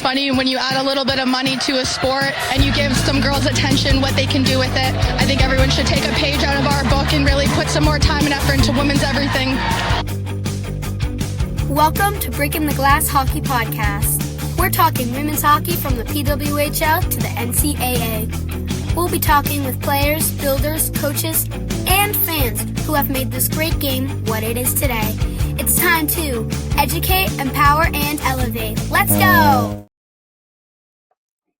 funny when you add a little bit of money to a sport and you give some girls attention, what they can do with it. I think everyone should take a page out of our book and really put some more time and effort into women's everything. Welcome to Breaking the Glass Hockey Podcast. We're talking women's hockey from the PWHL to the NCAA. We'll be talking with players, builders, coaches, and fans who have made this great game what it is today. It's time to educate, empower, and elevate. Let's go!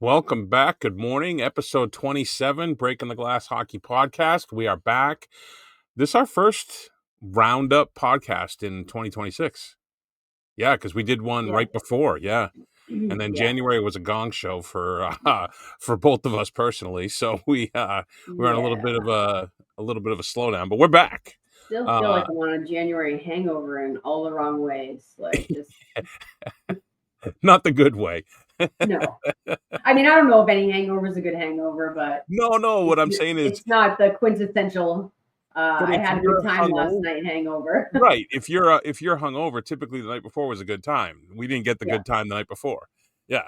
Welcome back. Good morning. Episode 27, Breaking the Glass Hockey Podcast. We are back. This is our first Roundup podcast in 2026. Yeah, because we did one right before. Yeah. And then January was a gong show for both of us personally. So we're on a little bit of a slowdown, but we're back. Still feel like I'm on a January hangover in all the wrong ways. Like just not the good way. No. I mean, I don't know if any hangover is a good hangover, but no. What I'm saying is it's not the quintessential. I had a good time last night hangover. Right. If you're hungover, typically the night before was a good time. We didn't get the good time the night before. Yeah.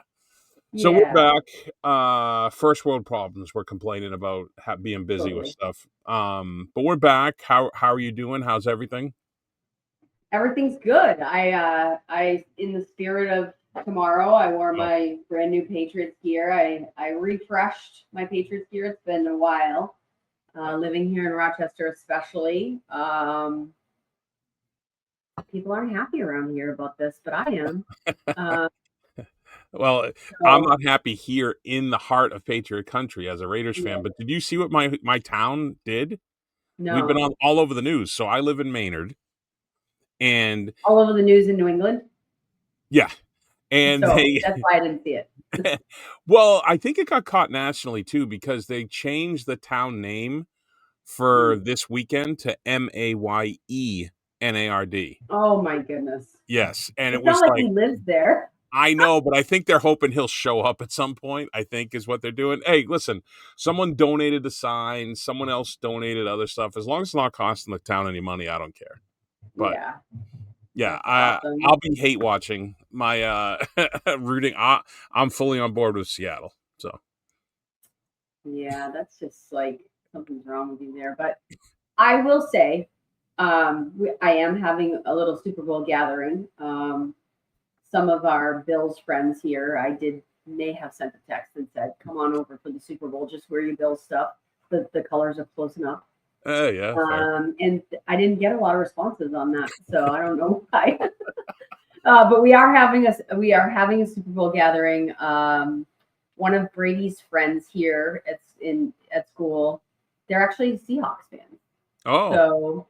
So we're back. First world problems. We're complaining about being busy with stuff. But we're back. How are you doing? How's everything? Everything's good. I in the spirit of tomorrow, I wore my brand new Patriots gear. I refreshed my Patriots gear. It's been a while. Living here in Rochester, especially. People aren't happy around here about this, but I am. Well, I'm not happy here in the heart of Patriot country as a Raiders fan, but did you see what my town did? No. We've been on all over the news. So I live in Maynard. And all over the news in New England? Yeah. And that's why I didn't see it. Well, I think it got caught nationally too, because they changed the town name for this weekend to Mayenard. Oh my goodness. Yes. And it was not like he lives there. I know, but I think they're hoping he'll show up at some point, I think is what they're doing. Hey, listen, someone donated the sign, someone else donated other stuff. As long as it's not costing the town any money, I don't care. But I'll be hate watching my rooting. I'm fully on board with Seattle. So yeah, that's just like something's wrong with you there. But I will say, I am having a little Super Bowl gathering. Some of our Bills friends here, may have sent a text and said, "Come on over for the Super Bowl. Just wear your Bills stuff. The colors are close enough." Yeah. And I didn't get a lot of responses on that, so I don't know why. But we are having a Super Bowl gathering. One of Brady's friends here at school, they're actually Seahawks fans. Oh, so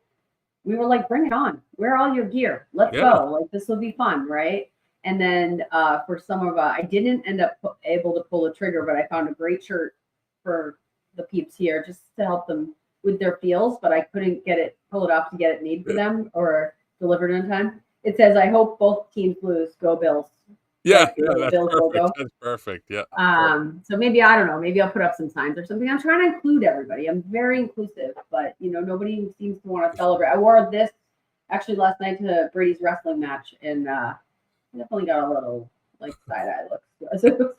we were like, "Bring it on! Wear all your gear. Let's go! Like this will be fun, right?" And then for some of I didn't end up able to pull the trigger, but I found a great shirt for the peeps here just to help them with their feels, but I couldn't pull it off to get it made for them or delivered in time. It says, "I hope both teams lose. Go Bills." Yeah, that's perfect. Logo. That's perfect. Yeah. So maybe, I don't know, maybe I'll put up some signs or something. I'm trying to include everybody. I'm very inclusive, but nobody seems to want to celebrate. I wore this actually last night to Brady's wrestling match, and definitely got a little like side-eye look.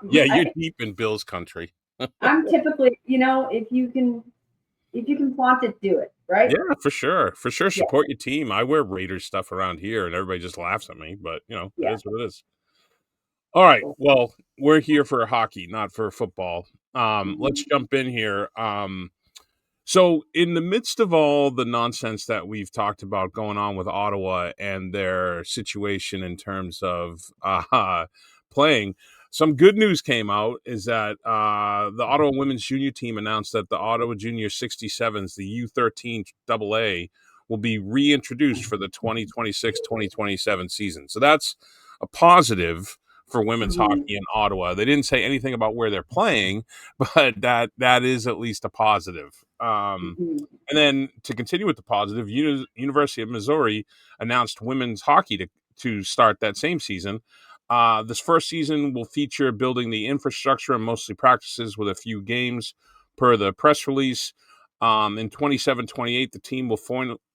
Yeah, you're deep in Bills country. I'm typically, if you can flaunt it, do it, right? Yeah, for sure. Support your team. I wear Raiders stuff around here, and everybody just laughs at me, but it is what it is. All right. Well, we're here for hockey, not for football. Let's jump in here. So in the midst of all the nonsense that we've talked about going on with Ottawa and their situation in terms of playing, some good news came out is that the Ottawa women's junior team announced that the Ottawa Junior 67s, the U13 AA, will be reintroduced for the 2026-2027 season. So that's a positive for women's hockey in Ottawa. They didn't say anything about where they're playing, but that is at least a positive. And then to continue with the positive, University of Missouri announced women's hockey to start that same season. This first season will feature building the infrastructure and mostly practices with a few games per the press release. In 27-28, the team will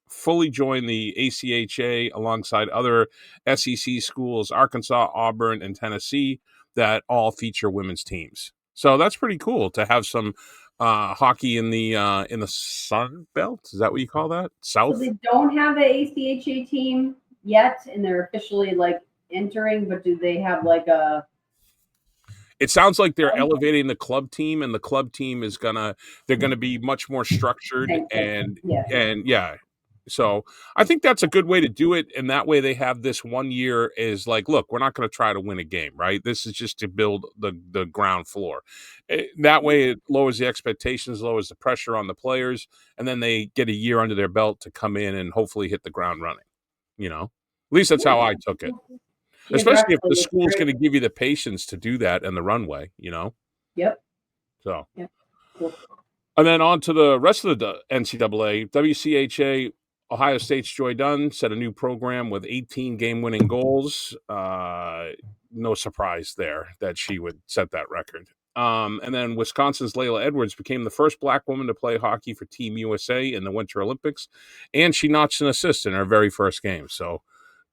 fully join the ACHA alongside other SEC schools, Arkansas, Auburn, and Tennessee, that all feature women's teams. So that's pretty cool to have some hockey in the Sun Belt. Is that what you call that? South? So they don't have an ACHA team yet, and they're officially like entering, but do they have like a... It sounds like they're elevating the club team, and the club team is they're gonna be much more structured and yeah. So I think that's a good way to do it, and that way they have this 1 year is like, look, we're not going to try to win a game, right? This is just to build the ground floor. That way it lowers the expectations, lowers the pressure on the players, and then they get a year under their belt to come in and hopefully hit the ground running. At least that's how I took it. Especially if the school's going to give you the patience to do that and the runway, Yep. So. Yep. Cool. And then on to the rest of the NCAA, WCHA, Ohio State's Joy Dunn set a new program with 18 game-winning goals. No surprise there that she would set that record. And then Wisconsin's Layla Edwards became the first Black woman to play hockey for Team USA in the Winter Olympics, and she notched an assist in her very first game. So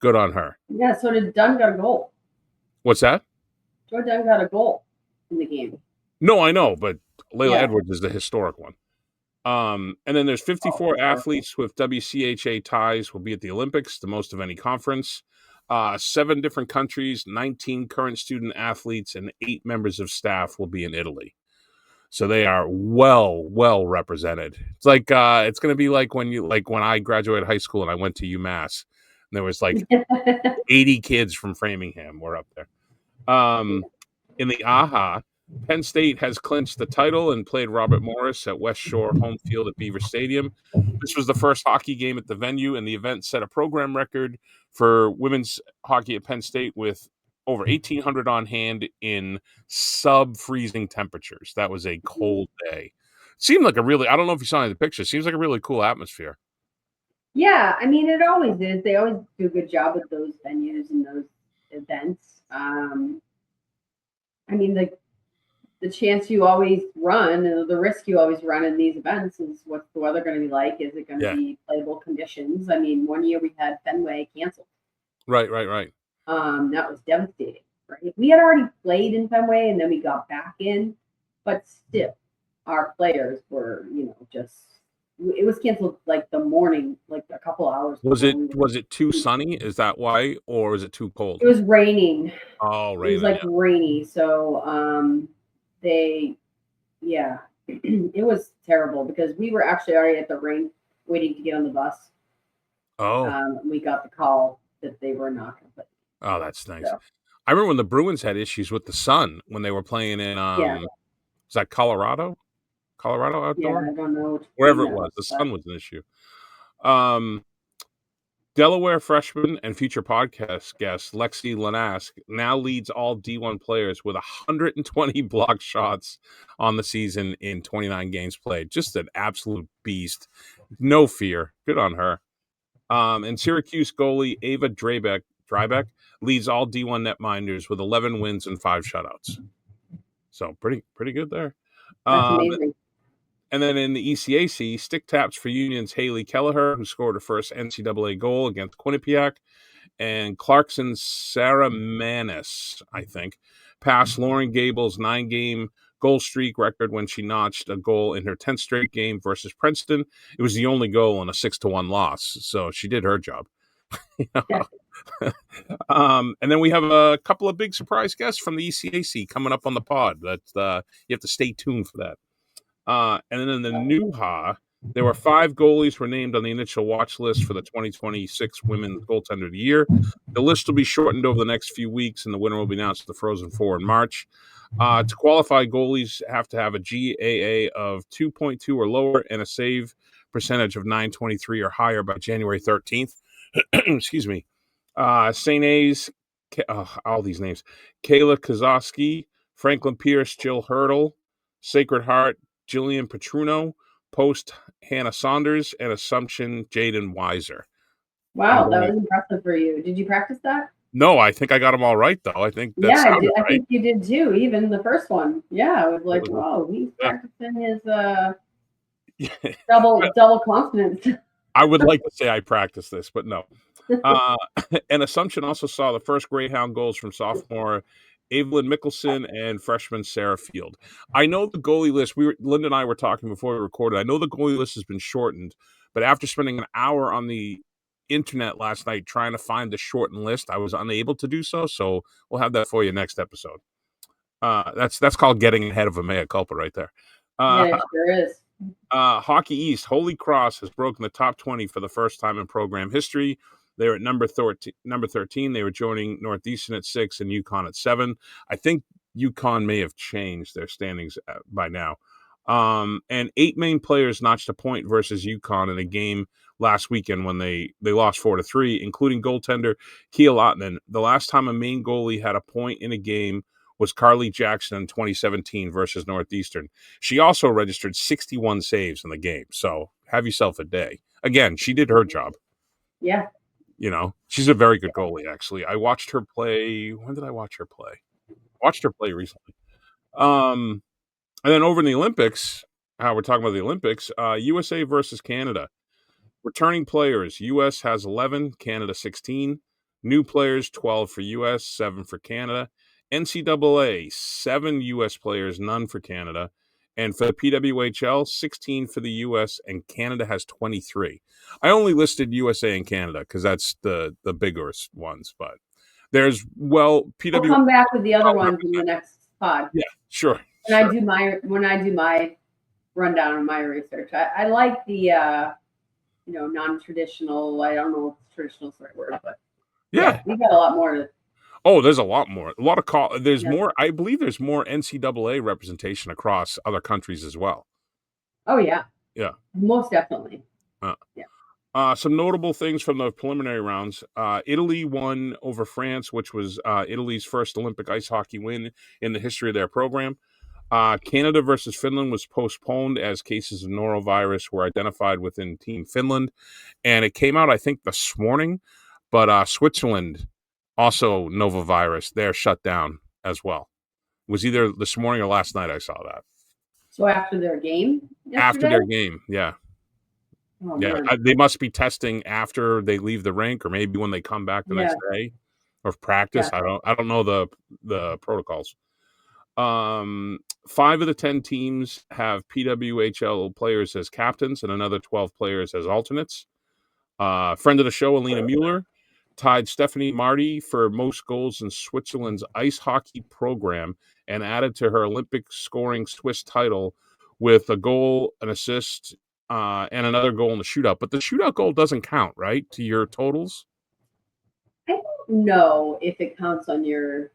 good on her. Yeah, so did Dunn got a goal. What's that? Joy Dunn got a goal in the game. No, I know, but Layla Edwards is the historic one. And then there's 54 athletes with WCHA ties will be at the Olympics, the most of any conference. 7 different countries, 19 current student athletes, and 8 members of staff will be in Italy. So they are well represented. It's like it's going to be like when I graduated high school and I went to UMass, and there was like 80 kids from Framingham were up there. In the AHA, Penn State has clinched the title and played Robert Morris at West Shore home field at Beaver Stadium. This was the first hockey game at the venue, and the event set a program record for women's hockey at Penn State with over 1,800 on hand in sub-freezing temperatures. That was a cold day. Seemed like I don't know if you saw any of the pictures, seems like a really cool atmosphere. Yeah, I mean, it always is. They always do a good job with those venues and those events. I mean, the chance you always run, the risk you always run in these events is what's the weather going to be like? Is it going to be playable conditions? I mean, one year we had Fenway canceled. Right. That was devastating, right? We had already played in Fenway and then we got back in, but still, our players were, it was canceled like the morning, like a couple hours. Was it too sunny? Is that why, or was it too cold? It was raining. Oh, raining. It was like rainy, so it was terrible because we were actually already at the rink waiting to get on the bus. Oh. We got the call that they were not going to play. Oh, that's nice. So. I remember when the Bruins had issues with the sun when they were playing in was that Colorado? Colorado outdoor? Yeah, I don't know. Wherever it was, the sun was an issue. Delaware freshman and future podcast guest Lexi Lanask now leads all D1 players with 120 block shots on the season in 29 games played. Just an absolute beast. No fear. Good on her. And Syracuse goalie Ava Drybeck leads all D1 netminders with 11 wins and 5 shutouts. So pretty good there. That's amazing. And then in the ECAC, stick taps for Union's Haley Kelleher, who scored her first NCAA goal against Quinnipiac, and Clarkson's Sarah Manis, I think, passed Lauren Gable's 9-game goal streak record when she notched a goal in her 10th straight game versus Princeton. It was the only goal in a 6-1 loss, so she did her job. And then we have a couple of big surprise guests from the ECAC coming up on the pod. You have to stay tuned for that. And then in the NUHA, there were 5 goalies were named on the initial watch list for the 2026 Women's Goaltender of the Year. The list will be shortened over the next few weeks, and the winner will be announced at the Frozen Four in March. To qualify, goalies have to have a GAA of 2.2 or lower and a save percentage of .923 or higher by January 13th. Excuse me. St. A's, all these names. Kayla Kozowski, Franklin Pierce, Jill Hurdle, Sacred Heart, Jillian Petruno, Post Hannah Saunders, and Assumption Jaden Weiser. Wow, that was impressive for you. Did you practice that? No, I think I got them all right, though. I think that I right. think you did too, even the first one. Yeah, I was like, whoa, he's practicing his double consonants. I would like to say I practiced this, but no. And Assumption also saw the first Greyhound goals from sophomore Evelyn Mickelson and freshman Sarah Field. I know the goalie list. Linda and I were talking before we recorded. I know the goalie list has been shortened, but after spending an hour on the internet last night trying to find the shortened list, I was unable to do so. So we'll have that for you next episode. That's called getting ahead of a mea culpa right there. Yeah, it sure is. Hockey East, Holy Cross has broken the top 20 for the first time in program history. They were at number 13. They were joining Northeastern at 6 and UConn at 7. I think UConn may have changed their standings by now. And 8 main players notched a point versus UConn in a game last weekend when they lost 4-3, including goaltender Kia Lottinen. The last time a main goalie had a point in a game was Carly Jackson in 2017 versus Northeastern. She also registered 61 saves in the game. So have yourself a day. Again, she did her job. Yeah. You know, she's a very good goalie, actually. I watched her play. When did I watch her play? Watched her play recently. And then over in the Olympics, we're talking about the Olympics, USA versus Canada. Returning players, U.S. has 11, Canada 16. New players, 12 for U.S., 7 for Canada. NCAA, 7 U.S. players, none for Canada. And for the PWHL, 16 for the U.S., and Canada has 23. I only listed USA and Canada because that's the bigger ones, but there's, well, We'll come back with the other ones in the next pod. Yeah, sure. When I do my rundown of my research, I like the non-traditional. I don't know if traditional is the right word, but yeah, we got a lot more to. Oh, there's a lot more. A lot of there's more. I believe there's more NCAA representation across other countries as well. Oh yeah. Yeah. Most definitely. Some notable things from the preliminary rounds. Italy won over France, which was Italy's first Olympic ice hockey win in the history of their program. Canada versus Finland was postponed as cases of norovirus were identified within Team Finland. And it came out, I think, this morning. But Switzerland, also novavirus, they're shut down as well. It was either this morning or last night I saw that. So after their game yesterday? After their game, yeah. Oh, yeah, they must be testing after they leave the rink or maybe when they come back the next day or practice. Yeah. I don't know the protocols. 5 of the 10 teams have PWHL players as captains and another 12 players as alternates. Friend of the show, Alina Mueller, tied Stephanie Marty for most goals in Switzerland's ice hockey program and added to her Olympic scoring Swiss title with a goal, an assist, and another goal in the shootout. But the shootout goal doesn't count, right, to your totals? I don't know if it counts on your...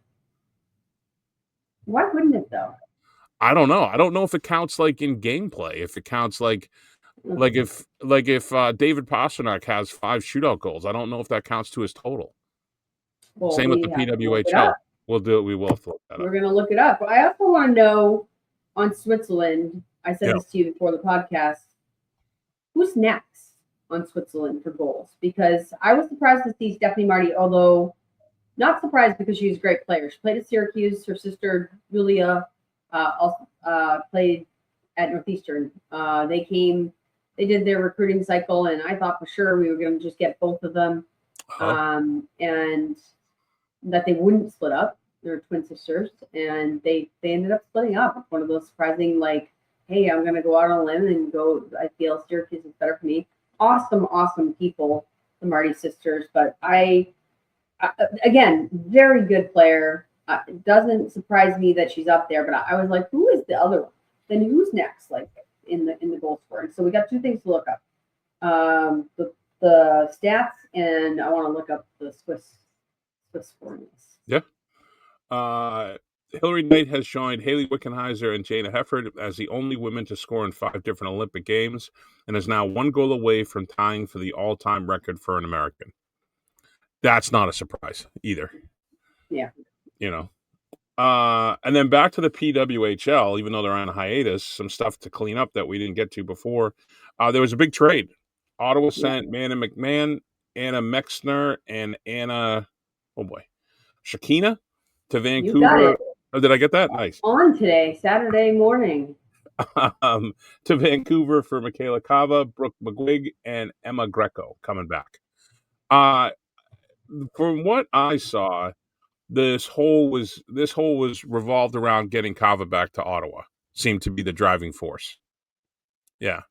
Why wouldn't it, though? I don't know. I don't know if it counts, like, in gameplay. If it counts, like if David Pasternak has 5 shootout goals, I don't know if that counts to his total. Well, same with the PWHL. We'll do it. We will have to look that up. We're going to look it up. I also want to know on Switzerland, I said this to you before the podcast, who's next on Switzerland for goals? Because I was surprised to see Stephanie Marty, although not surprised because she's a great player. She played at Syracuse. Her sister, Julia, also played at Northeastern. They did their recruiting cycle, and I thought for sure we were going to just get both of them, and that they wouldn't split up. They're twin sisters, and they ended up splitting up. It's one of those surprising, like, hey, I'm going to go out on a limb and go. I feel Syracuse is better for me. Awesome people, the Marty sisters. But again, very good player. It doesn't surprise me that she's up there, but I was like, who is the other one? Then who's next? Like, in the goal scoring. So we got 2 things to look up. The stats, and I want to look up the Swiss scoring list. Yeah. Hillary Knight has joined Haley Wickenheiser and Jana Hefford as the only women to score in 5 different Olympic games and is now 1 goal away from tying for the all-time record for an American. That's not a surprise either. Yeah. You know. And then back to the PWHL, even though they're on hiatus, some stuff to clean up that we didn't get to before. There was a big trade. Ottawa sent Manna McMahon, Anna Mexner, and Anna, Shakina to Vancouver. Oh, did I get that? Nice. On today, Saturday morning. to Vancouver for Michaela Cava, Brooke McGuig, and Emma Greco coming back. From what I saw, this whole was revolved around getting Cava back to Ottawa. Seemed to be the driving force. Yeah,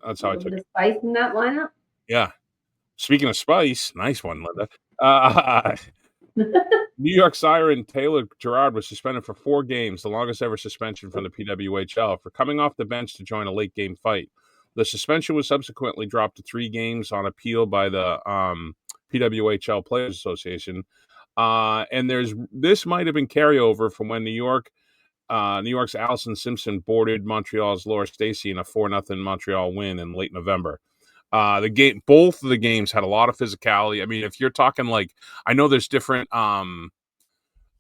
that's how I took it. Spice in that lineup. Yeah. Speaking of spice, nice one, Linda. New York Siren Taylor Gerard was suspended for 4 games, the longest ever suspension from the PWHL, for coming off the bench to join a late game fight. The suspension was subsequently dropped to 3 games on appeal by the PWHL Players Association. And this might have been carryover from when New York's Allison Simpson boarded Montreal's Laura Stacey in a 4-0 Montreal win in late November. Both of the games had a lot of physicality. I mean, if you're talking like, I know there's different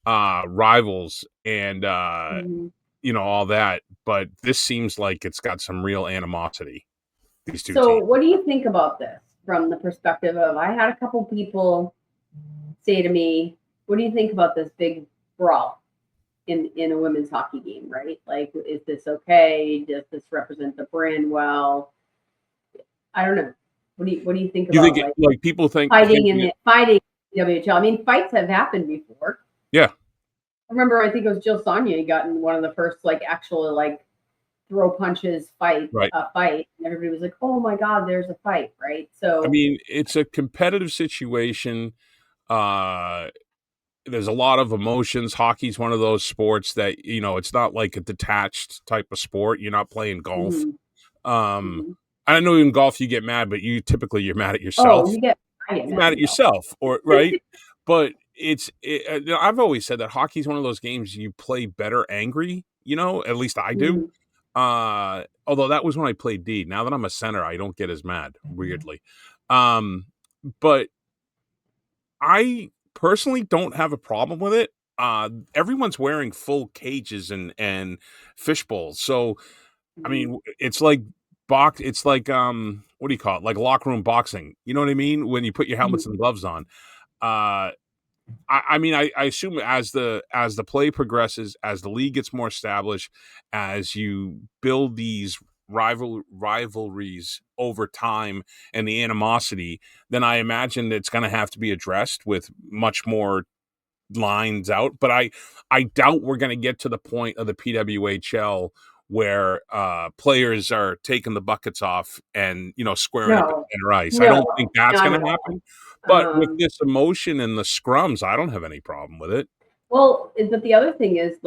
rivals and all that, but this seems like it's got some real animosity. These two teams. What do you think about this from the perspective of, I had a couple people say to me, what do you think about this big brawl in a women's hockey game, right? Like, is this okay? Does this represent the brand well? I don't know. What do you think about? You think like people think fighting in WHL? I mean, fights have happened before. Yeah. I remember, I think it was Jill Sonia got in one of the first actual throw punches fight, and everybody was like, "Oh my God, there's a fight!" Right? So I mean, it's a competitive situation. There's a lot of emotions. Hockey's one of those sports that it's not like a detached type of sport. You're not playing golf. I know in golf you get mad, but you're mad at yourself. Oh, you're mad at yourself, or right? But I've always said that hockey's one of those games you play better angry. At least I do. Although that was when I played D. Now that I'm a center, I don't get as mad, weirdly. But I personally don't have a problem with it. Everyone's wearing full cages and fishbowls, so I mean, it's like it's like what do you call it? Like locker room boxing. You know what I mean? When you put your helmets and gloves on. I mean, I assume as the play progresses, as the league gets more established, as you build these rivalries over time and the animosity, then I imagine it's going to have to be addressed with much more lines out. But I doubt we're going to get to the point of the PWHL where players are taking the buckets off and squaring up in center ice. I don't think that's going to happen. But with this emotion and the scrums, I don't have any problem with it. Well, but the other thing is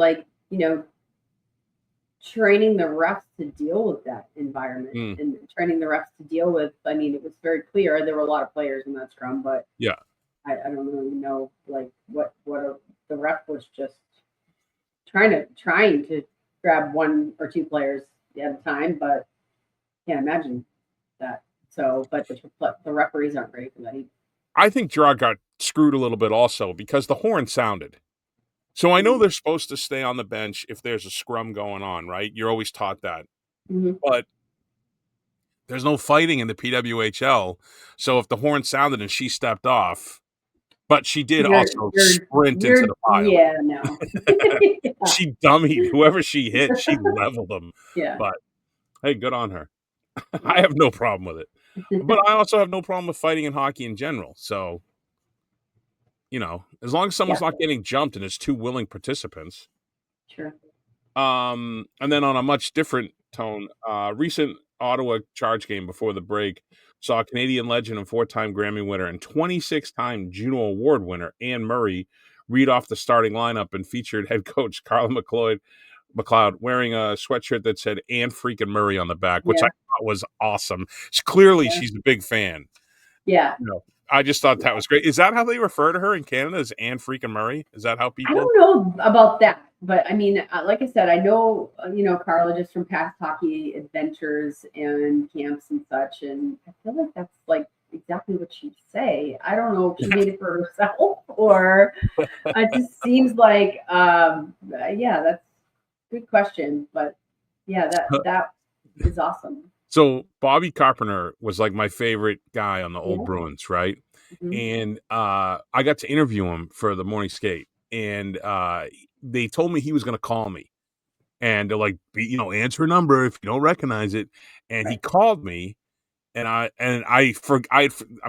training the refs to deal with that environment and training the refs to deal with. I mean, it was very clear there were a lot of players in that scrum, but yeah, I don't really know what the ref was just trying to grab 1 or 2 players at a time, but can't imagine that. So, but the referees aren't ready for that either. I think Gerard got screwed a little bit also because the horn sounded. So I know they're supposed to stay on the bench if there's a scrum going on, right? You're always taught that. But there's no fighting in the PWHL. So if the horn sounded and she stepped off, but she did also sprint into the pile. Yeah, no. She dummied. Whoever she hit, she leveled them. Yeah. But hey, good on her. I have no problem with it. But I also have no problem with fighting in hockey in general. So, as long as someone's not getting jumped and it's 2 willing participants. Sure. And then on a much different tone, recent Ottawa Charge game before the break saw Canadian legend and 4-time Grammy winner and 26-time Juno Award winner Anne Murray read off the starting lineup and featured head coach Carla McLeod wearing a sweatshirt that said Anne freaking Murray on the back, which I thought was awesome. Clearly, she's a big fan. Yeah. I just thought that was great. Is that how they refer to her in Canada, as Anne freaking Murray? Is that how people? I don't know about that, but I mean, like I said, I know, Carla just from past hockey adventures and camps and such, and I feel like that's exactly what she'd say. I don't know if she made it for herself or it just seems like, that's a good question, but that is awesome. So Bobby Carpenter was my favorite guy on the old Bruins, right? And I got to interview him for the morning skate, and they told me he was going to call me and they're like, answer a number if you don't recognize it. And he called me, and I'm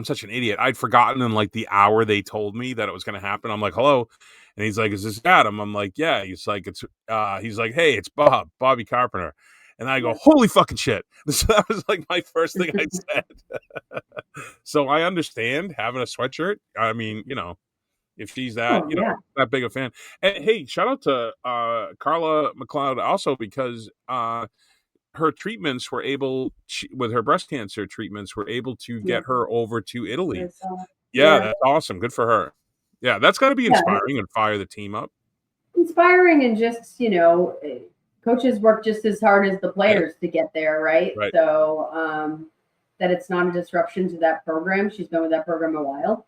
such an idiot. I'd forgotten in like the hour they told me that it was going to happen. I'm like, hello. And he's like, is this Adam? I'm like, yeah. He's like, he's like, hey, it's Bobby Carpenter. And I go, holy fucking shit. So that was like my first thing I said. So I understand having a sweatshirt. I mean, if she's that, that big a fan. And hey, shout out to Carla McLeod also, because her treatments were with her breast cancer treatments, were able to get her over to Italy. Yeah, that's awesome. Good for her. Yeah, that's got to be inspiring and fire the team up. Inspiring, and just, coaches work just as hard as the players to get there, right? So that it's not a disruption to that program. She's been with that program a while,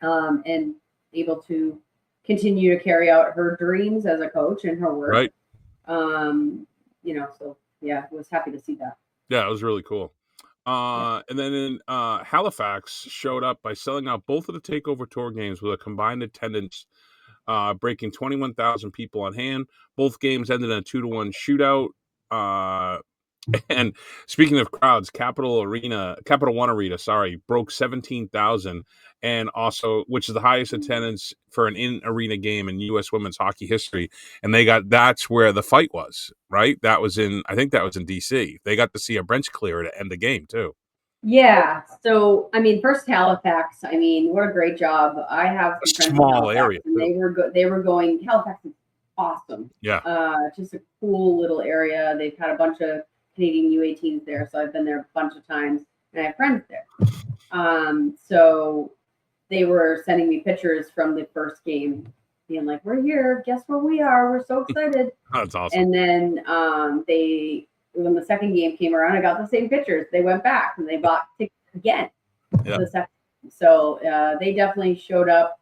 and able to continue to carry out her dreams as a coach and her work. Right. So yeah, I was happy to see that. Yeah, it was really cool. And then in Halifax showed up by selling out both of the Takeover Tour games with a combined attendance breaking 21,000 people on hand. Both games ended in a 2-1 shootout. And speaking of crowds, Capital One Arena, broke 17,000, and also, which is the highest attendance for an in-arena game in U.S. women's hockey history. And that's where the fight was, right? I think that was in D.C. They got to see a bench clear to end the game too. Yeah. So, first Halifax, what a great job. I have a small area. And they were going, Halifax is awesome. Yeah. Just a cool little area. They've had a bunch of Canadian U18s there, so I've been there a bunch of times, and I have friends there. So they were sending me pictures from the first game, being like, "We're here. Guess where we are? We're so excited." That's awesome. And then when the second game came around, I got the same pictures. They went back and they bought tickets again. Yeah. The second. So they definitely showed up.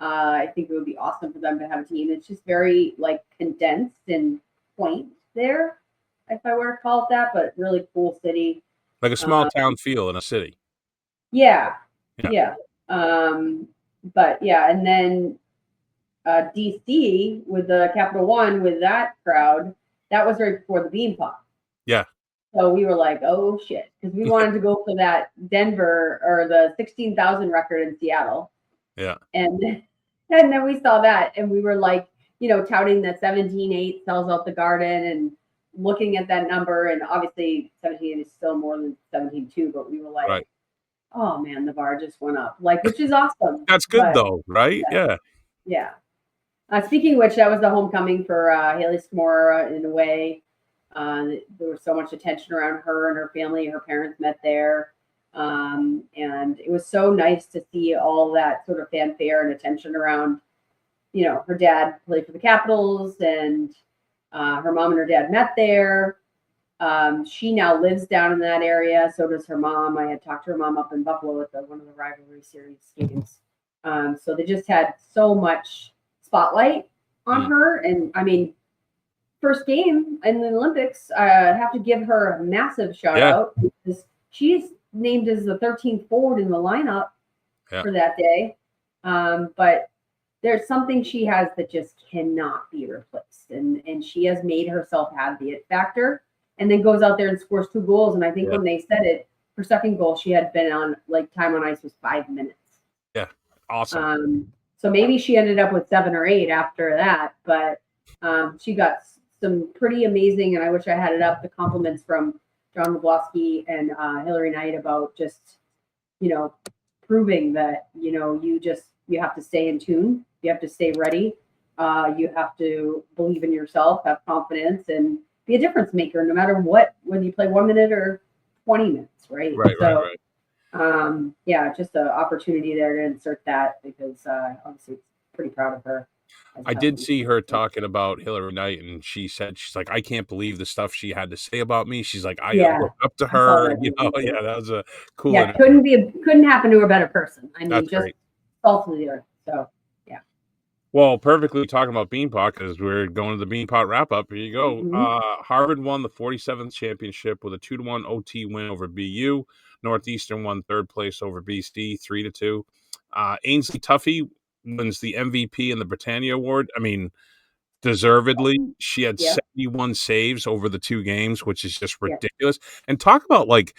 I think it would be awesome for them to have a team. It's just very condensed and quaint there, if I were to call it that, but really cool city. Like a small town feel in a city. Yeah. But yeah, and then DC with the Capital One, with that crowd, that was right before the Beanpot. Yeah. So we were like, oh shit, because we wanted to go for that Denver or the 16,000 record in Seattle. Yeah. And then we saw that, and we were like, touting that 17.8 sells out the Garden, and looking at that number, and obviously 17 is still more than 17.2, but we were like, oh man, the bar just went up, which is awesome. That's good though, right? Yeah. Speaking of which, that was the homecoming for Haley Skmora in a way. There was so much attention around her and her family. Her parents met there. And it was so nice to see all that sort of fanfare and attention around, her dad played for the Capitals, and her mom and her dad met there. She now lives down in that area. So does her mom. I had talked to her mom up in Buffalo at one of the rivalry series games. So they just had so much spotlight on her. And first game in the Olympics, I have to give her a massive shout out, because she's named as the 13th forward in the lineup for that day. But there's something she has that just cannot be replaced. And she has made herself have the it factor, and then goes out there and scores 2 goals. And I think when they said it, her second goal, she had been on, time on ice was 5 minutes. Yeah. Awesome. So maybe she ended up with 7 or 8 after that, but she got some pretty amazing, and I wish I had it up, the compliments from John Wabowski and Hillary Knight about just, proving that, you have to stay in tune. You have to stay ready. You have to believe in yourself, have confidence, and be a difference maker no matter what, whether you play 1 minute or 20 minutes, right? Right. Just an opportunity there to insert that, because obviously pretty proud of her. I did see her talking about Hillary Knight, and she's like, I can't believe the stuff she had to say about me. She's like, I look up to her. That was a cool. Yeah, couldn't happen to a better person. That's just great. salt of the earth. So yeah. Well, perfectly talking about Beanpot, because we're going to the Beanpot wrap up. Here you go. Mm-hmm. Harvard won the 47th championship with a 2-1 OT win over BU. Northeastern won 3rd place over BC, 3-2. Ainsley Tuffy wins the MVP and the Britannia Award. deservedly. She had Yeah. 71 saves over the 2 games, which is just Yeah. ridiculous. And talk about, like,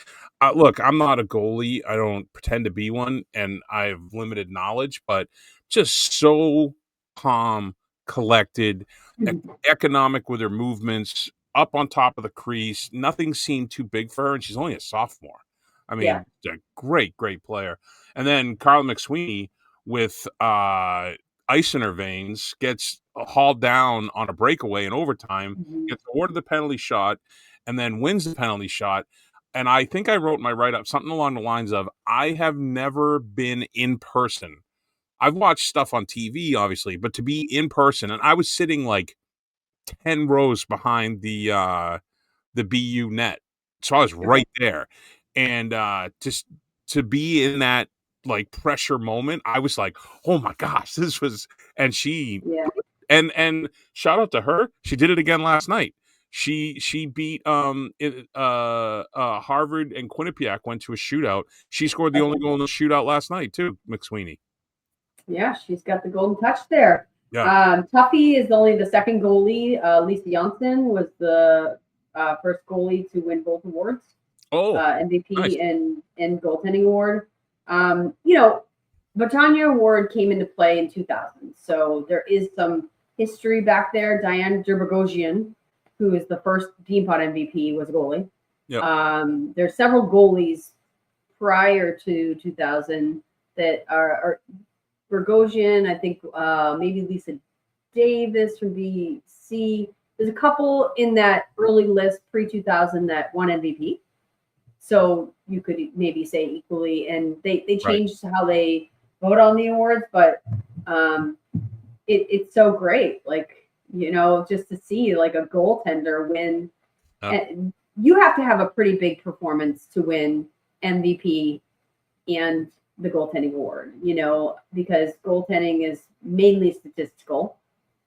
look, I'm not a goalie. I don't pretend to be one, and I have limited knowledge, but just so calm, collected, economic with her movements, up on top of the crease. Nothing seemed too big for her, and she's only a sophomore. I Yeah. mean, a great, great player. And then Carla McSweeney with ice in her veins gets hauled down on a breakaway in overtime, Mhm. gets awarded the penalty shot, and then wins the penalty shot. And I think I wrote in my write-up something along the lines of, I have never been in person. I've watched stuff on TV, obviously, but to be in person, and I was sitting like 10 rows behind the BU net. So I was Okay. right there. And just to be in that like pressure moment, I was like, oh my gosh, this was, and she Yeah. and shout out to her. She did it again last night. She beat Harvard and Quinnipiac went to a shootout. She scored the only goal in the shootout last night too, McSweeney. Yeah, she's got the golden touch there. Yeah. Tuffy is only the second goalie. Lisa Janssen was the first goalie to win both awards, Oh, MVP nice. and goaltending award. You know, Britannia Award came into play in 2000, so there is some history back there. Diane Derbogogian, who is the first Beanpot MVP, was a goalie. Yep. There's several goalies prior to 2000 that are Bergosian, I think maybe Lisa Davis from BC. There's a couple in that early list pre-2000 that won MVP. So you could maybe say equally, and they changed how they vote on the awards, but it's so great, like, you know, just to see like a goaltender win. And you have to have a pretty big performance to win MVP and the goaltending award, you know, because goaltending is mainly statistical,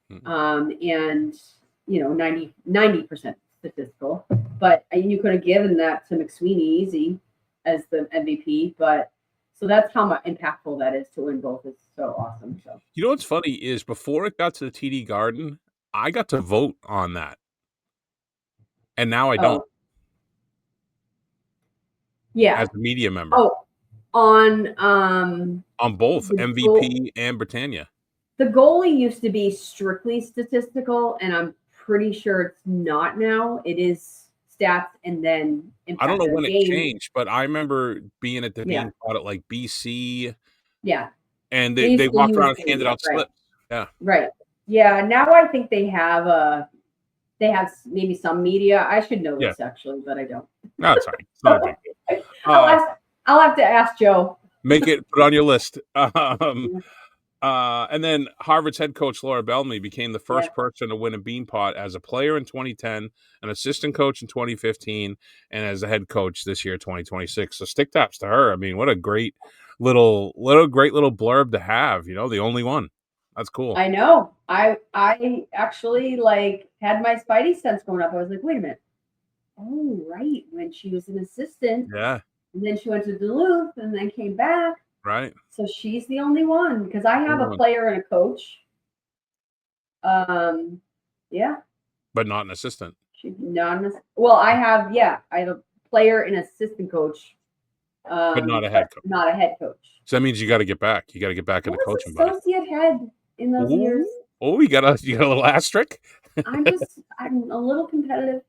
and you know 90% statistical. But you could have given that to McSweeney easy as the MVP, but so that's how much impactful that is to win both. Is so awesome. So You know what's funny is before it got to the TD Garden, I got to vote on that, and now I don't. Yeah. As a media member. Oh, on both MVP and Britannia. The goalie used to be strictly statistical, and I'm pretty sure it's not now. It is stats and then I don't know when it changed, but I remember being at the Beanpot at like BC. Yeah. And they walked around and handed out slips. Yeah. Right. Yeah. Now I think they have maybe some media. I should know this actually, but I don't. No, it's fine. It's not a big deal. I'll have to ask Joe. Make it, put on your list. And then Harvard's head coach Laura Bellamy became the first person to win a Beanpot as a player in 2010, an assistant coach in 2015, and as a head coach this year, 2026. So stick taps to her. I mean, what a great little blurb to have. You know, the only one. That's cool. I know. I actually like had my spidey sense going up. I was like, wait a minute. Oh, right. When she was an assistant. Yeah. And then she went to Duluth and then came back. Right. So she's the only one because I have a player and a coach. Yeah. But not an assistant. She's not well, I have a player and assistant coach. But not a head coach. Not a head coach. So that means you got to get back. You got to get back in the coaching. Associate head in those years. Oh, you got a little asterisk. I'm a little competitive.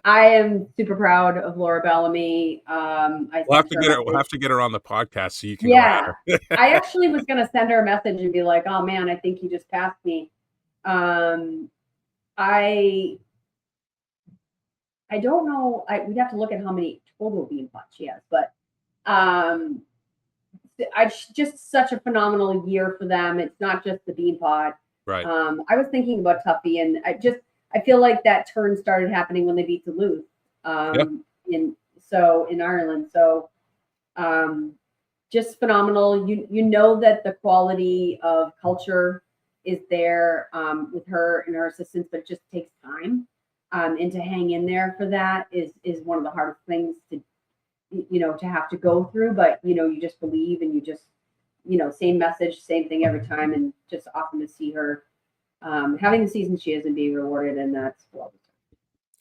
I am super proud of Laura Bellamy. We'll have to get her on the podcast so you can. Yeah, I actually was going to send her a message and be like, "Oh man, I think you just passed me." I don't know. We'd have to look at how many total Beanpots she has, but just such a phenomenal year for them. It's not just the Beanpot. Right. I was thinking about Tuffy, and I feel like that turn started happening when they beat Duluth in Ireland. So just phenomenal. You know that the quality of culture is there with her and her assistants, but it just takes time. And to hang in there for that is one of the hardest things to have to go through. But you just believe and you just same message, same thing every time, and just awesome to see her having the season she is and be rewarded, and that's well.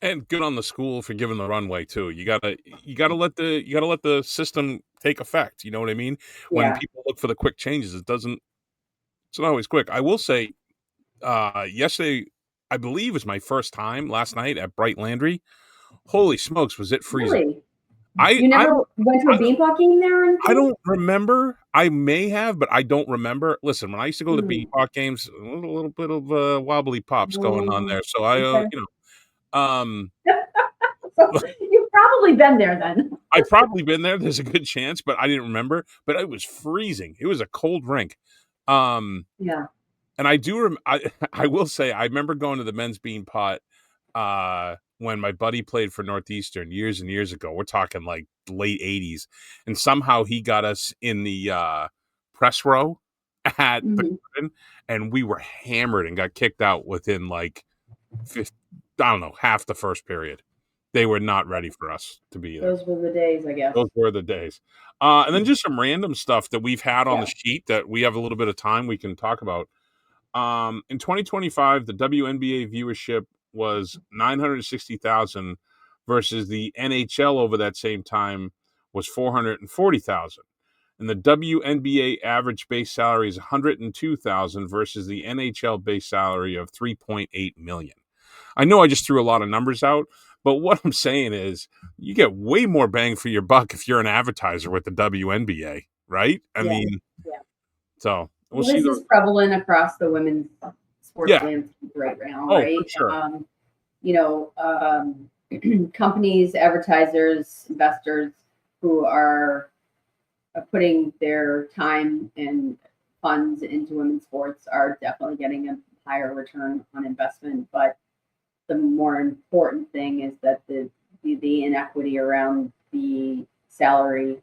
And good on the school for giving the runway too. You gotta let the system take effect. You know what I mean? When Yeah. people look for the quick changes, it's not always quick. I will say, yesterday, I believe was my first time last night at Bright Landry. Holy smokes, was it freezing? Really? I You I never went to a Beanpot game there or I anything? don't remember. I may have, but I don't remember. Listen, when I used to go to Mm. Beanpot games, a little bit of wobbly pops going on Oh, there. So I, okay. um, So you've probably been there then. I've probably been there. There's a good chance, but I didn't remember. But it was freezing. It was a cold rink. Yeah. And I do. I will say I remember going to the men's Beanpot when my buddy played for Northeastern years and years ago. We're talking like late '80s, and somehow he got us in the press row at the Mhm. garden, and we were hammered and got kicked out within like 50, I don't know, half the first period. They were not ready for us to be there. Those were the days, I guess. Those were the days. And then just some random stuff that we've had on the Yeah. sheet that we have a little bit of time we can talk about. In 2025, the WNBA viewership was 960,000 versus the NHL over that same time was 440,000. And the WNBA average base salary is 102,000 versus the NHL base salary of 3.8 million. I know I just threw a lot of numbers out, but what I'm saying is you get way more bang for your buck if you're an advertiser with the WNBA, right? I Yeah. mean, Yeah. so we'll Well, see. this is prevalent across the women's sports Yeah. landscape right now, Oh, right? for sure. You know, companies, advertisers, investors who are putting their time and funds into women's sports are definitely getting a higher return on investment. But the more important thing is that the inequity around the salary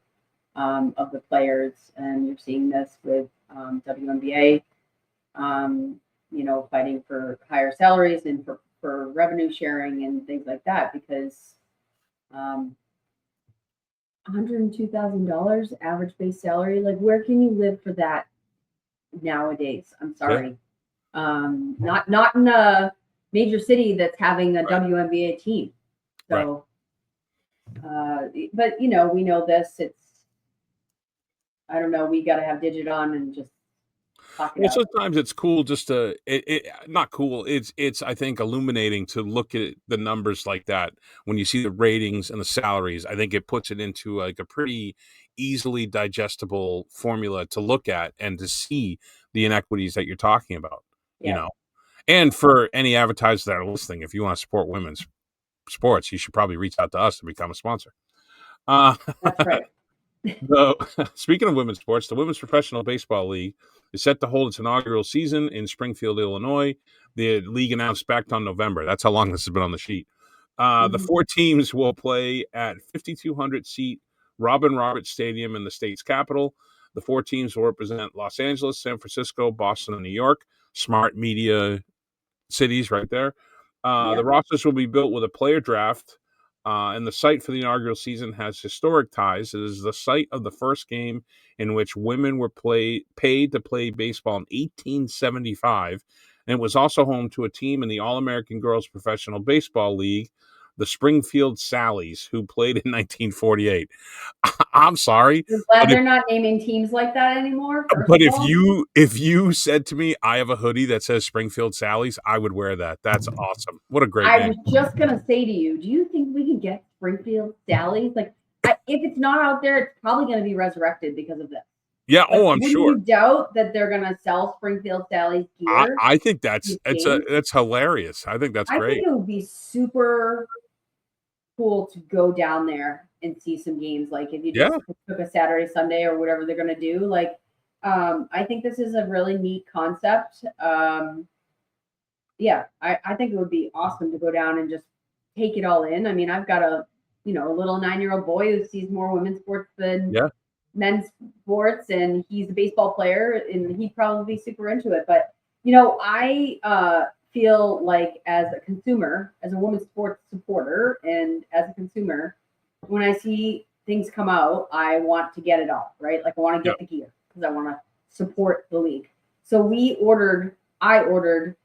of the players, and you're seeing this with WNBA, you know, fighting for higher salaries and for revenue sharing and things like that, because $102,000 average base salary, like where can you live for that nowadays? I'm Yeah. sorry. Not in a major city that's having a WNBA team. So, but you know, we know this. I don't know. We got to have Digit on and just talk it Well, out. sometimes it's cool just to not cool. It's I think illuminating to look at the numbers like that when you see the ratings and the salaries. I think it puts it into like a pretty easily digestible formula to look at and to see the inequities that you're talking about. You Yeah, know, and for any advertisers that are listening, if you want to support women's sports, you should probably reach out to us to become a sponsor. Uh, that's right. Speaking of women's sports, the Women's Professional Baseball League is set to hold its inaugural season in Springfield, Illinois. The league announced back on November. That's how long this has been on the sheet. The 4 teams will play at 5,200 seat Robin Roberts Stadium in the state's capital. The 4 teams will represent Los Angeles, San Francisco, Boston, and New York. Smart media cities right there. The rosters will be built with a player draft, and the site for the inaugural season has historic ties. It is the site of the first game in which women were paid to play baseball in 1875, and it was also home to a team in the All-American Girls Professional Baseball League, the Springfield Sallies, who played in 1948. I'm sorry, I'm glad but they're not naming teams like that anymore. but First of all, if you said to me, I have a hoodie that says Springfield Sallies, I would wear that. That's awesome. What a great I name. was just gonna say to you, do you think we can get Springfield Sallies? Like, if it's not out there, it's probably gonna be resurrected because of this. Yeah. Like, Oh, I'm wouldn't sure. you doubt that they're gonna sell Springfield Sallies gear? I think that's these games? that's hilarious. I think that's I great. think it would be super cool to go down there and see some games. Like if you just took a Saturday, Sunday, or whatever they're gonna do. Like, I think this is a really neat concept. Yeah, I think it would be awesome to go down and just take it all in. I mean, I've got a little 9-year-old boy who sees more women's sports than men's sports, and he's a baseball player, and he'd probably be super into it. But I feel like as a consumer, as a women's sports supporter, and as a consumer, when I see things come out, I want to get it all, right? Like I want to get the gear because I want to support the league. So I ordered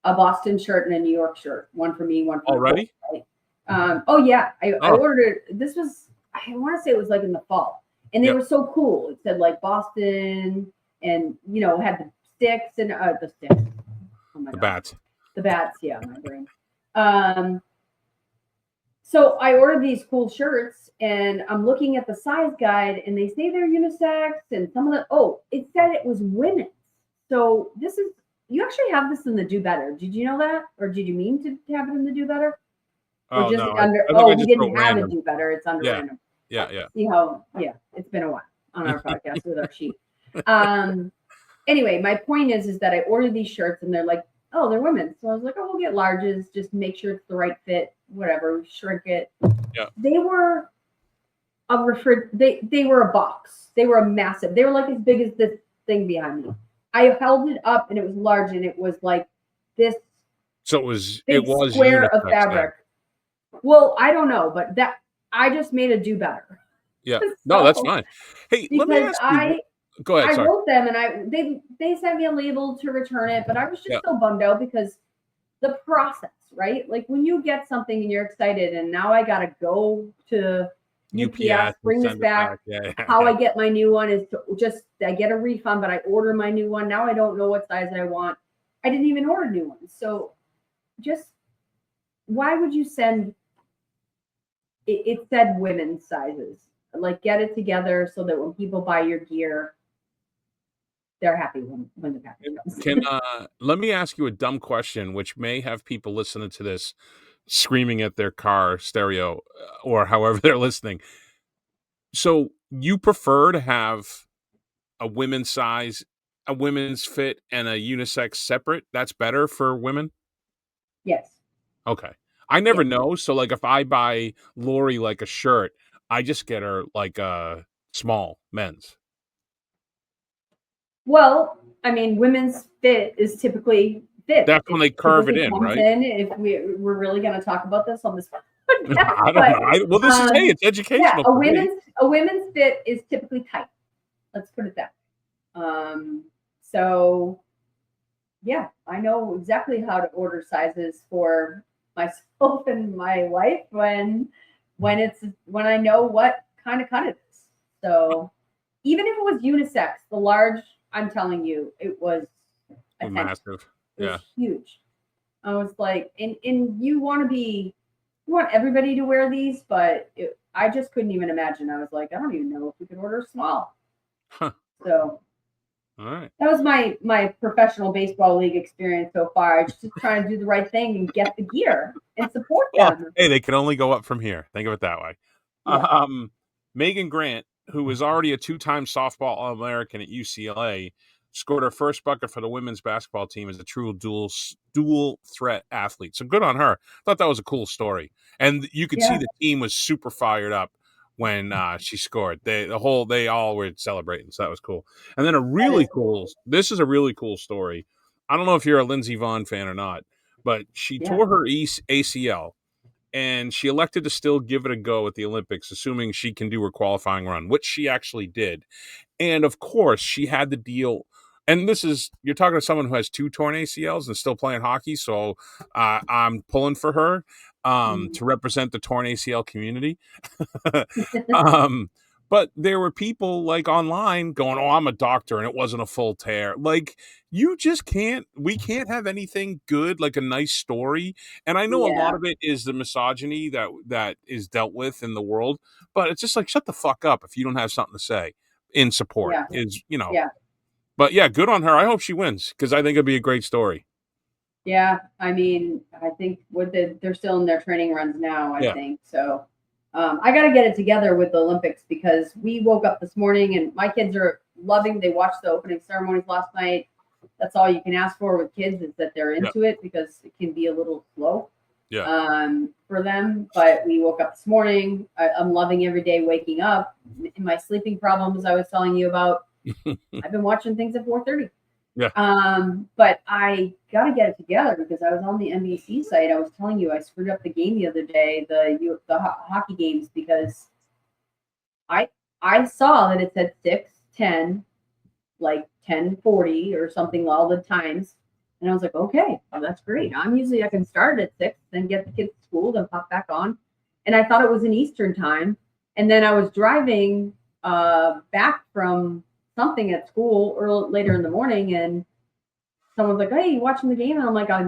a Boston shirt and a New York shirt, one for me, one for Already? Right? Oh yeah, I ordered it. This was, I want to say it was like in the fall, and they were so cool. It said like Boston, and had the sticks and the sticks. Oh my The God. bats. The bats, yeah, my brain. So I ordered these cool shirts, and I'm looking at the size guide, and they say they're unisex, and some of it said it was women's. So you actually have this in the Do Better. Did you know that, or did you mean to have it in the Do Better? Or Oh just no, under? I think I We just didn't wrote have random. it Do Better. It's under random. Yeah. See how? Yeah, it's been a while on our podcast with our sheet. Anyway, my point is that I ordered these shirts, and they're like, oh, they're women's. So I was like, oh, we'll get larges. Just make sure it's the right fit. Whatever, shrink it. Yeah. They were They were a box. They were a massive. They were like as big as this thing behind me. I held it up, and it was large, and it was like this. So it was square of unisex fabric. Then. Well, I don't know, but I just made a Do Better. Yeah. No, that's fine. Hey, let me ask you. Go ahead. I wrote them, and they sent me a label to return it, but I was just so bummed out because the process, right? Like when you get something and you're excited, and now I gotta go to UPS, bring this back. How I get my new one is I get a refund, but I order my new one. Now I don't know what size I want. I didn't even order new ones. So just why would you send it said women's sizes? Like get it together so that when people buy your gear, they're happy when the package comes. Let me ask you a dumb question, which may have people listening to this screaming at their car stereo or however they're listening. So you prefer to have a women's size, a women's fit, and a unisex separate? That's better for women? Yes. Okay. I never know. So like if I buy Lori like a shirt, I just get her like a small men's. Well, I mean, women's fit is typically fit. That's when they curve it in, right? If we're really going to talk about this on this podcast, I don't know. Well, this is it's educational. Yeah, a women's fit is typically tight. Let's put it that way. So yeah, I know exactly how to order sizes for myself and my wife when I know what kind of cut it is. So even if it was unisex, the large, I'm telling you, it was massive. It was huge. I was like, and you want everybody to wear these, but I just couldn't even imagine. I was like, I don't even know if we could order small. Huh. So all right. That was my professional baseball league experience so far. I was just trying to do the right thing and get the gear and support them. Hey, they can only go up from here. Think of it that way. Yeah. Megan Grant, who was already a 2-time softball All-American at UCLA, scored her first bucket for the women's basketball team as a true dual threat athlete. So good on her. I thought that was a cool story. And you could see the team was super fired up when she scored. They all were celebrating. So that was cool. And then this is a really cool story. I don't know if you're a Lindsey Vonn fan or not, but she tore her ACL. And she elected to still give it a go at the Olympics, assuming she can do her qualifying run, which she actually did. And of course, she had the deal. And you're talking to someone who has 2 torn ACLs and still playing hockey. So I'm pulling for her to represent the torn ACL community. But there were people like online going, oh, I'm a doctor and it wasn't a full tear. Like we can't have anything good, like a nice story. And I know a lot of it is the misogyny that is dealt with in the world, but it's just like, shut the fuck up if you don't have something to say in support but yeah, good on her. I hope she wins because I think it'd be a great story. Yeah. I mean, I think they're still in their training runs now, I think. So I got to get it together with the Olympics because we woke up this morning and my kids are loving. They watched the opening ceremonies last night. That's all you can ask for with kids is that they're into it because it can be a little slow for them. But we woke up this morning. I'm loving every day waking up. In my sleeping problems I was telling you about, I've been watching things at 4:30. Yeah. But I got to get it together because I was on the NBC site. I was telling you I screwed up the game the other day, the hockey games, because I saw that it said 6:10, like 10:40 or something all the times. And I was like, okay, well, that's great. I can start at 6, then get the kids to school, then pop back on. And I thought it was an Eastern time. And then I was driving back from something at school later in the morning, and someone's like, hey, you watching the game? And I'm like, I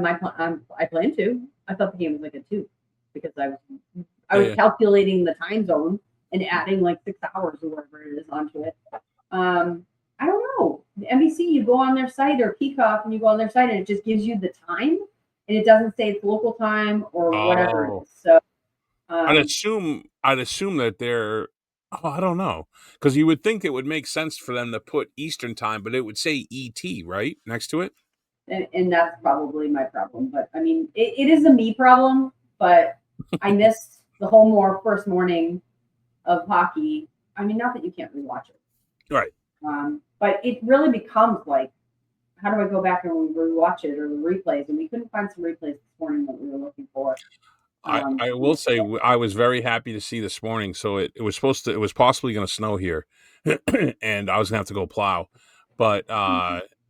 plan to. I thought the game was like at 2 because I was calculating the time zone and adding like 6 hours or whatever it is onto it. I don't know. The NBC, you go on their site, or Peacock, and you go on their site, and it just gives you the time, and it doesn't say it's local time or whatever it is. So I'd assume that they're. Oh, I don't know, because you would think it would make sense for them to put Eastern time, but it would say ET right next to it. And that's probably my problem. But I mean, it is a me problem. But I missed the whole first morning of hockey. I mean, not that you can't rewatch it, right? But it really becomes like, how do I go back and rewatch it, or the replays? And we couldn't find some replays this morning that we were looking for. I will say I was very happy to see this morning. So it was possibly going to snow here, and I was going to have to go plow. But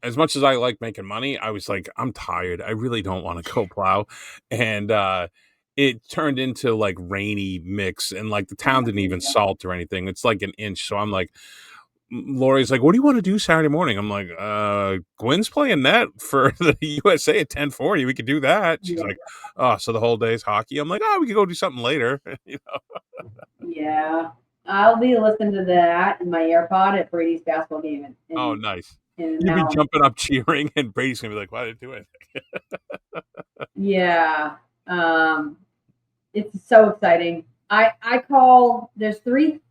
as much as I like making money, I was like, I'm tired. I really don't want to go plow. And it turned into like rainy mix, and like the town didn't even salt or anything. It's like an inch. So I'm like, Lori's like, what do you want to do Saturday morning? I'm like, Gwen's playing net for the USA at 10:40. We could do that. She's like, oh, so the whole day's hockey. I'm like, we could go do something later. Yeah, I'll be listening to that in my AirPod at Brady's basketball game. Oh, nice. You'll be jumping up cheering, and Brady's gonna be like, why did I do it? Yeah, it's so exciting. I call, there's three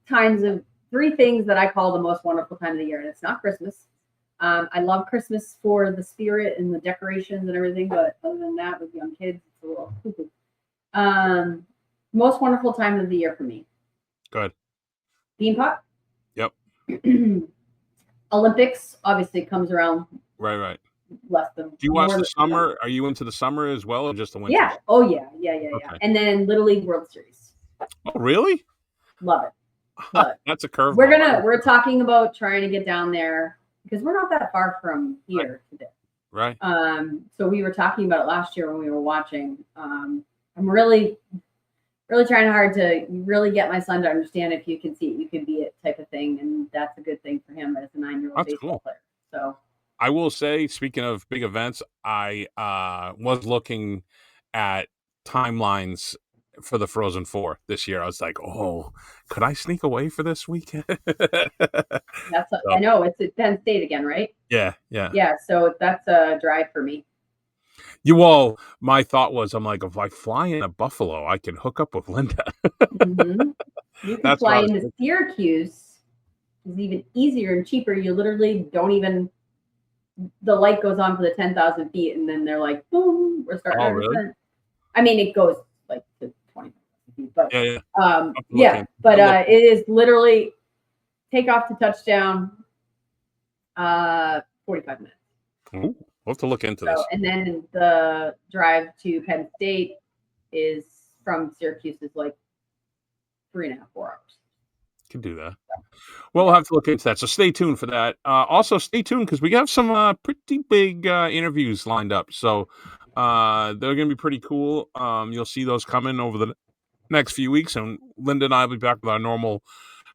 things that I call the most wonderful time of the year, and it's not Christmas. I love Christmas for the spirit and the decorations and everything, but other than that, with young kids, it's a little cuckoo. Most wonderful time of the year for me. Good. Beanpot. Yep. Olympics obviously comes around. Right. Less than. Do you watch the summer? Are you into the summer as well, or just the winter? Yeah. Oh yeah. Okay. And then Little League World Series. Oh really? Love it. That's a curve. We're talking about trying to get down there because we're not that far from here today. Right. So we were talking about it last year when we were watching. I'm really trying hard to really get my son to understand, if you can see it, you can be it type of thing. And that's a good thing for him as a 9-year-old baseball player. So I will say, speaking of big events, I was looking at timelines for the Frozen 4 this year. I was like, oh, could I sneak away for this weekend? I know it's at Penn State again, right? Yeah. So that's a drive for me. My thought was, I'm like, if I fly into Buffalo, I can hook up with Linda. Mm-hmm. You can fly into Syracuse. It's even easier and cheaper. You literally don't even. The light goes on for the 10,000 feet, and then they're like, boom, we're starting. Oh, really? I mean, it goes like to 20,000 feet, but it is literally take off to touchdown, 45 minutes. Ooh, we'll have to look into this. And then the drive to Penn State is from Syracuse is like 3.5, 4 hours. Can do that. Well, we'll have to look into that. So stay tuned for that. Also, stay tuned because we have some pretty big interviews lined up. So they're going to be pretty cool. You'll see those coming over the next few weeks. And Linda and I will be back with our normal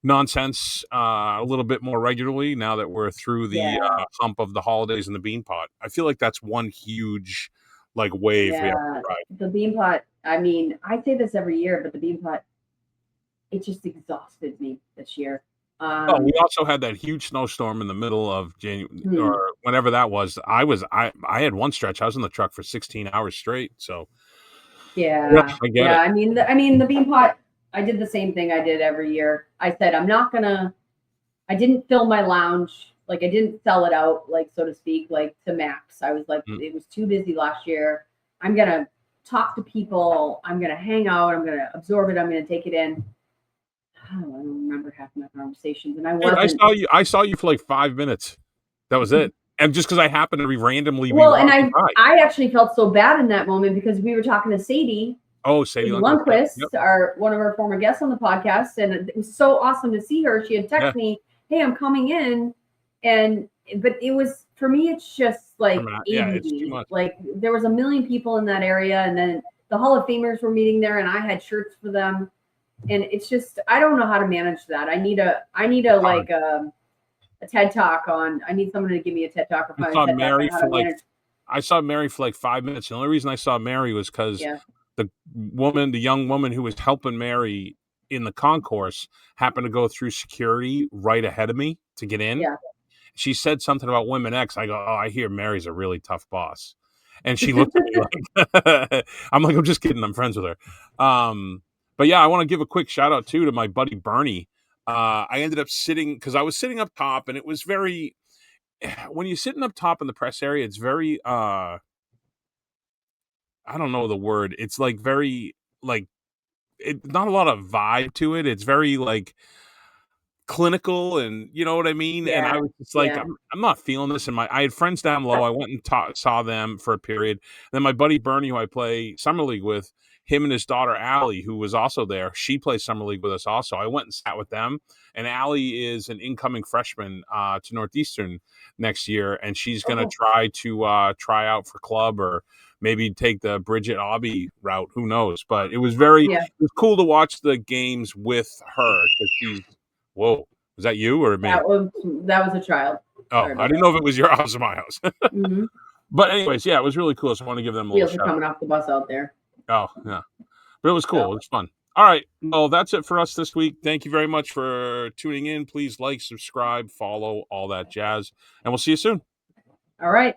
nonsense a little bit more regularly now that we're through the hump of the holidays and the Beanpot. I feel like that's one huge wave we have to ride. The Beanpot, I mean, I say this every year, but the Beanpot, it just exhausted me this year. We also had that huge snowstorm in the middle of January or whenever that was. I had one stretch. I was in the truck for 16 hours straight. So I get it. I mean, the Beanpot, I did the same thing I did every year. I said, I didn't fill my lounge. I didn't sell it out, so to speak, to max. I was it was too busy last year. I'm going to talk to people. I'm going to hang out. I'm going to absorb it. I'm going to take it in. I don't remember half my conversations, and I saw you for 5 minutes. That was it, and just because I happened to be randomly. I actually felt so bad in that moment because we were talking to Sadie. Oh, Sadie Lundquist, one of our former guests on the podcast, and it was so awesome to see her. She had texted me, "Hey, I'm coming in," but it was for me, it's just like Yeah, it's too ADD. much. Like there was a million people in that area, and then the Hall of Famers were meeting there, and I had shirts for them, and it's just I don't know how to manage that. I need a like a TED Talk on. I need someone to give me a TED Talk or find a TED Talk on how to manage. I saw Mary for like 5 minutes. The only reason I saw Mary was because the young woman who was helping Mary in the concourse happened to go through security right ahead of me to get in. Yeah. She said something about Women X. I go, oh, I hear Mary's a really tough boss. And she looked at me like, I'm like, I'm just kidding. I'm friends with her. But yeah, I want to give a quick shout out too to my buddy Bernie. I ended up sitting because I was sitting up top, and it was very, when you're sitting up top in the press area, it's very, I don't know the word. It's like very, like, not a lot of vibe to it. It's very like clinical, and you know what I mean? And I was just like, I'm not feeling this. And I had friends down low. I went and saw them for a period. Then my buddy Bernie, who I play summer league with, him and his daughter Allie, who was also there, she plays summer league with us also. I went and sat with them, and Allie is an incoming freshman to Northeastern next year, and she's going to try out for club, or maybe take the Bridget Aubie route. Who knows? But it was it was cool to watch the games with her, because she's, whoa, was that you or me? That was a child. Oh, I didn't know if it was your house or my house. Mm-hmm. But anyways, yeah, it was really cool. So I want to give them a little shout out. Coming off the bus out there. Oh, yeah. But it was cool. It was fun. All right. Well, that's it for us this week. Thank you very much for tuning in. Please like, subscribe, follow, all that jazz. And we'll see you soon. All right.